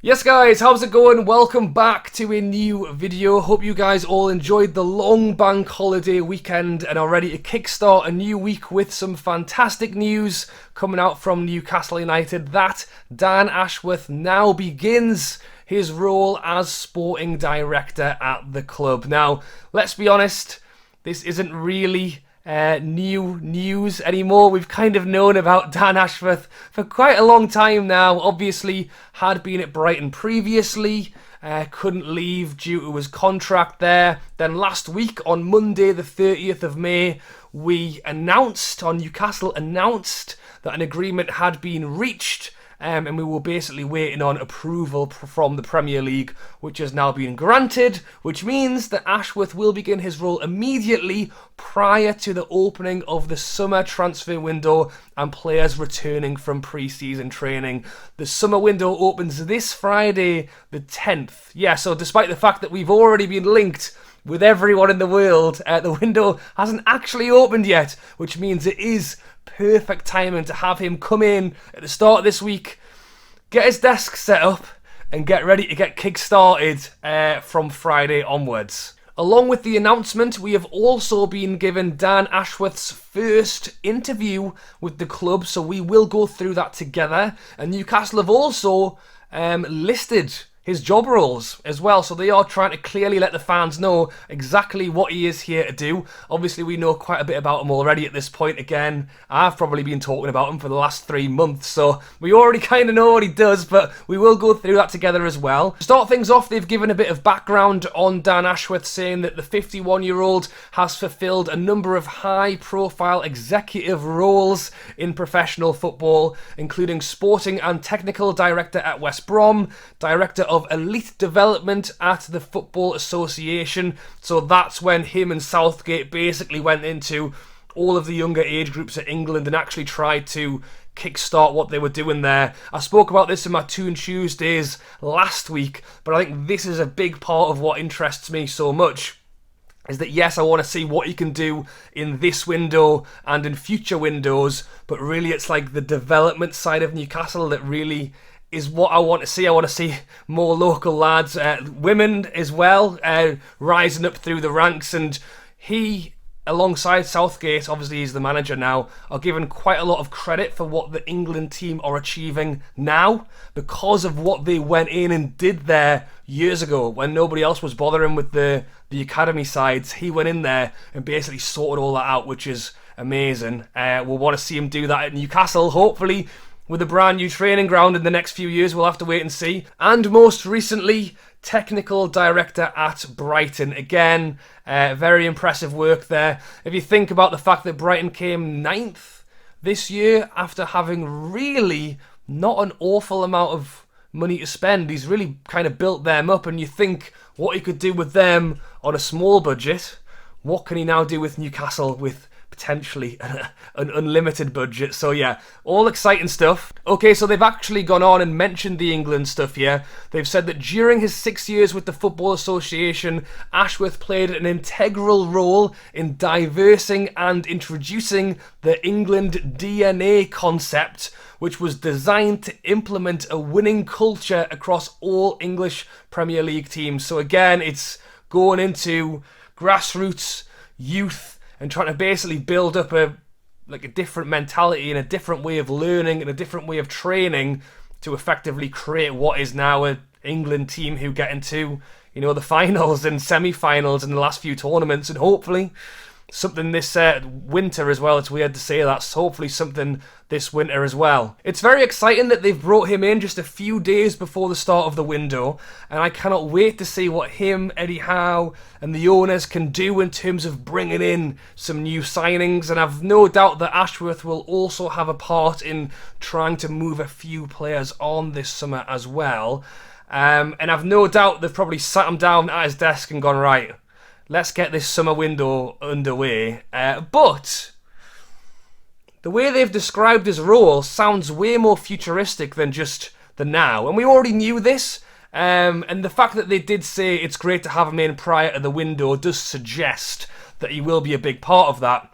Yes guys, how's it going? Welcome back to a new video. Hope you guys all enjoyed the long bank holiday weekend and are ready to kickstart a new week with some fantastic news coming out from Newcastle United that Dan Ashworth now begins his role as sporting director at the club. Now, let's be honest, this isn't really new news anymore. We've kind of known about Dan Ashworth for quite a long time now. Obviously had been at Brighton previously, couldn't leave due to his contract there. Then last week on Monday the 30th of May Newcastle announced that an agreement had been reached, and we were basically waiting on approval from the Premier League, which has now been granted, which means that Ashworth will begin his role immediately prior to the opening of the summer transfer window and players returning from pre-season training. The summer window opens this Friday, the 10th. Yeah, so despite the fact that we've already been linked with everyone in the world, the window hasn't actually opened yet, which means it is perfect timing to have him come in at the start of this week, get his desk set up, and get ready to get kick-started from Friday onwards. Along with the announcement, we have also been given Dan Ashworth's first interview with the club, so we will go through that together. And Newcastle have also listed his job roles as well, so they are trying to clearly let the fans know exactly what he is here to do. Obviously we know quite a bit about him already at this point. Again, I've probably been talking about him for the last 3 months, so we already kind of know what he does, but we will go through that together as well. To start things off, they've given a bit of background on Dan Ashworth, saying that the 51-year-old has fulfilled a number of high-profile executive roles in professional football, including sporting and technical director at West Brom, director of elite development at the Football Association. So that's when him and Southgate basically went into all of the younger age groups at England and actually tried to kickstart what they were doing there. I spoke about this in my Toon Tuesdays last week, but I think this is a big part of what interests me so much. Is that yes, I want to see what he can do in this window and in future windows, but really it's like the development side of Newcastle that really is what I want to see. I want to see more local lads, women as well, rising up through the ranks. And he, alongside Southgate, obviously he's the manager now, are given quite a lot of credit for what the England team are achieving now because of what they went in and did there years ago when nobody else was bothering with the academy sides. He went in there and basically sorted all that out, which is amazing. We'll want to see him do that at Newcastle, hopefully with a brand new training ground in the next few years. We'll have to wait and see. And most recently, technical director at Brighton. Again, very impressive work there. If you think about the fact that Brighton came 9th this year after having really not an awful amount of money to spend, he's really kind of built them up, and you think what he could do with them on a small budget, what can he now do with Newcastle with potentially an unlimited budget? So yeah, all exciting stuff. Okay, so they've actually gone on and mentioned the England stuff here. They've said that during his 6 years with the Football Association, Ashworth played an integral role in diversing and introducing the England DNA concept, which was designed to implement a winning culture across all English Premier League teams. So again, it's going into grassroots youth and trying to basically build up a different mentality and a different way of learning and a different way of training to effectively create what is now an England team who get into, the finals and semi-finals in the last few tournaments, and hopefully something this winter as well. It's weird to say that. So hopefully something this winter as well. It's very exciting that they've brought him in just a few days before the start of the window, and I cannot wait to see what him, Eddie Howe and the owners can do in terms of bringing in some new signings. And I've no doubt that Ashworth will also have a part in trying to move a few players on this summer as well. And I've no doubt they've probably sat him down at his desk and gone, right, let's get this summer window underway. But the way they've described his role sounds way more futuristic than just the now. And we already knew this. And the fact that they did say it's great to have him in prior to the window does suggest that he will be a big part of that.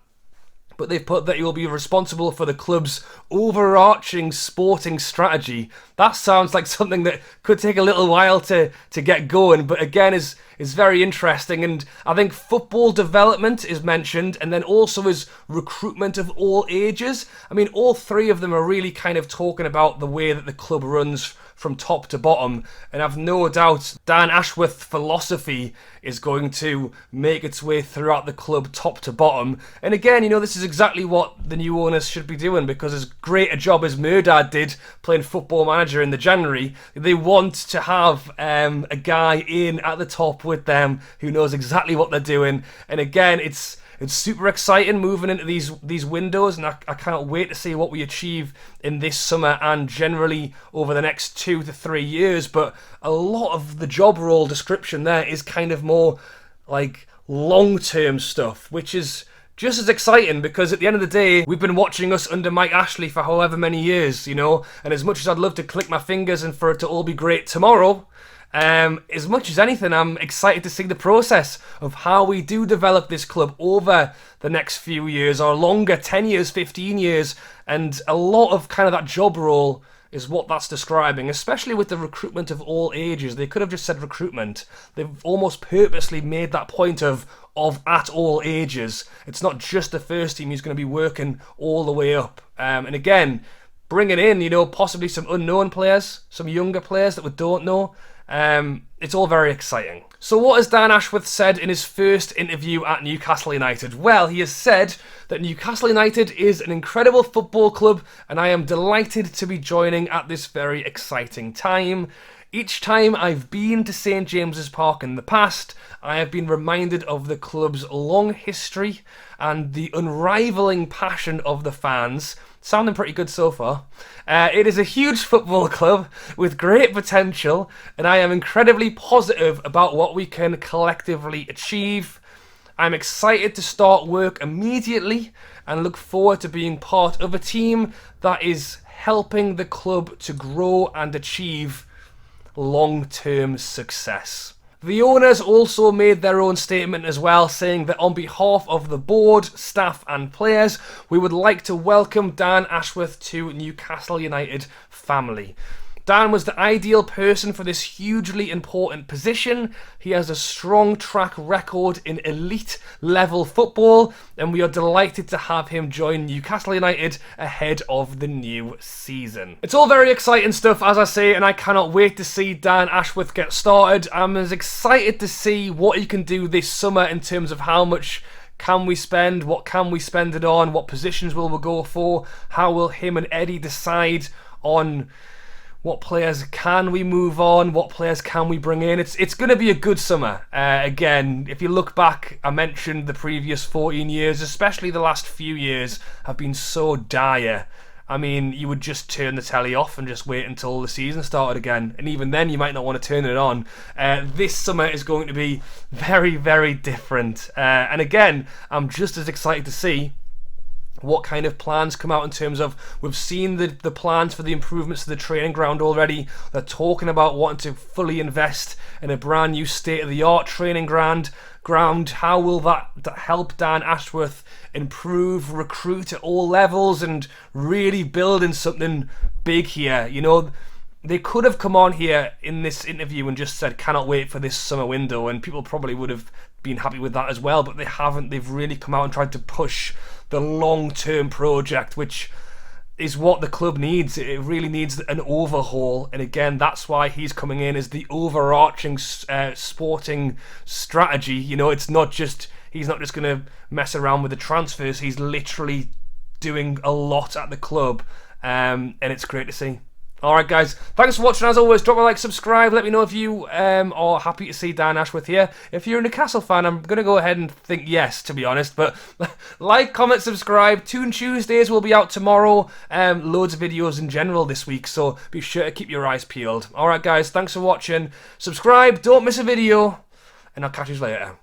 but they've put that he will be responsible for the club's overarching sporting strategy. That sounds like something that could take a little while to get going, but again is very interesting. And I think football development is mentioned, and then also is recruitment of all ages. I mean, all three of them are really kind of talking about the way that the club runs from top to bottom, and I've no doubt Dan Ashworth's philosophy is going to make its way throughout the club top to bottom. And again, you know, this is exactly what the new owners should be doing, because as great a job as Murdad did playing Football Manager in the January, they want to have a guy in at the top with them who knows exactly what they're doing. And again, it's super exciting moving into these windows, and I can't wait to see what we achieve in this summer and generally over the next 2 to 3 years. But a lot of the job role description there is kind of more like long-term stuff, which is just as exciting, because at the end of the day, we've been watching us under Mike Ashley for however many years, you know, and as much as I'd love to click my fingers and for it to all be great tomorrow, as much as anything, I'm excited to see the process of how we do develop this club over the next few years, or longer, 10 years, 15 years, and a lot of kind of that job role is what that's describing, especially with the recruitment of all ages. They could have just said recruitment. They've almost purposely made that point of at all ages. It's not just the first team who's going to be working all the way up. And again, bringing in, you know, possibly some unknown players, some younger players that we don't know. It's all very exciting. So what has Dan Ashworth said in his first interview at Newcastle United? Well, he has said that Newcastle United is an incredible football club, and I am delighted to be joining at this very exciting time. Each time I've been to St James's Park in the past, I have been reminded of the club's long history and the unrivaling passion of the fans. Sounding pretty good so far. It is a huge football club with great potential, and I am incredibly positive about what we can collectively achieve. I'm excited to start work immediately and look forward to being part of a team that is helping the club to grow and achieve long-term success. The owners also made their own statement as well, saying that on behalf of the board, staff and players, we would like to welcome Dan Ashworth to Newcastle United family. Dan was the ideal person for this hugely important position. He has a strong track record in elite level football, and we are delighted to have him join Newcastle United ahead of the new season. It's all very exciting stuff, as I say, and I cannot wait to see Dan Ashworth get started. I'm as excited to see what he can do this summer in terms of how much can we spend, what can we spend it on, what positions will we go for, how will him and Eddie decide on what players can we move on, what players can we bring in. It's going to be a good summer. Again, if you look back, I mentioned the previous 14 years, especially the last few years, have been so dire. I mean, you would just turn the telly off and just wait until the season started again. And even then, you might not want to turn it on. This summer is going to be very, very different. And again, I'm just as excited to see what kind of plans come out in terms of, we've seen the plans for the improvements to the training ground already. They're talking about wanting to fully invest in a brand new state-of-the-art training ground. How will that help Dan Ashworth improve, recruit at all levels, and really building something big here? You know, they could have come on here in this interview and just said, cannot wait for this summer window, and people probably would have been happy with that as well, but they haven't. They've really come out and tried to push the long-term project, which is what the club needs. It really needs an overhaul, and again, that's why he's coming in as the overarching sporting strategy. You know, he's not just going to mess around with the transfers. He's literally doing a lot at the club, and it's great to see. Alright guys, thanks for watching. As always, drop a like, subscribe, let me know if you are happy to see Dan Ashworth here. If you're a Newcastle fan, I'm going to go ahead and think yes, to be honest, but like, comment, subscribe. Toon Tuesdays will be out tomorrow, loads of videos in general this week, so be sure to keep your eyes peeled. Alright guys, thanks for watching, subscribe, don't miss a video, and I'll catch you later.